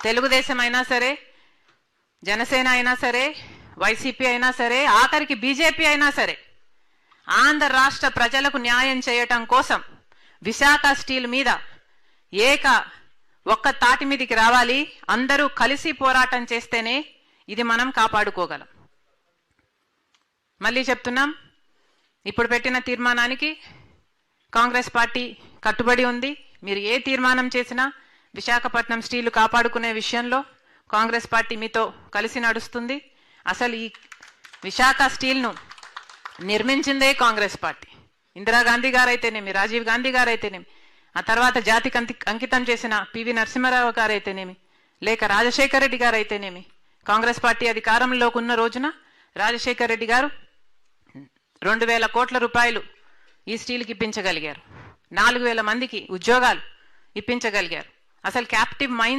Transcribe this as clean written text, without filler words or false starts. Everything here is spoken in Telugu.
తెలుగుదేశం అయినా సరే, జనసేన అయినా సరే, వైసీపీ అయినా సరే, ఆఖరికి బీజేపీ అయినా సరే, ఆంధ్ర రాష్ట్ర ప్రజలకు న్యాయం చేయటం కోసం విశాఖ స్టీల్ మీద ఒక్క తాటి మీదకి రావాలి. అందరూ కలిసి పోరాటం చేస్తేనే ఇది మనం కాపాడుకోగలం. మళ్ళీ చెప్తున్నాం, ఇప్పుడు పెట్టిన తీర్మానానికి కాంగ్రెస్ పార్టీ కట్టుబడి ఉంది. మీరు ఏ తీర్మానం చేసినా విశాఖపట్నం స్టీలు కాపాడుకునే విషయంలో కాంగ్రెస్ పార్టీ మీతో కలిసి నడుస్తుంది. అసలు ఈ విశాఖ స్టీల్ను నిర్మించిందే కాంగ్రెస్ పార్టీ. ఇందిరాగాంధీ గారైతేనేమి, రాజీవ్ గాంధీ గారైతేనేమి, ఆ తర్వాత జాతికి అంకితం చేసిన పివి నరసింహారావు గారైతేనేమి, లేక రాజశేఖర రెడ్డి గారైతేనేమి, కాంగ్రెస్ పార్టీ అధికారంలోకి ఉన్న రోజున రాజశేఖర రెడ్డి గారు 2,000 కోట్ల రూపాయలు ఈ స్టీల్కి ఇప్పించగలిగారు. 4,000 మందికి ఉద్యోగాలు ఇప్పించగలిగారు. అసలు క్యాప్టివ్ మైండ్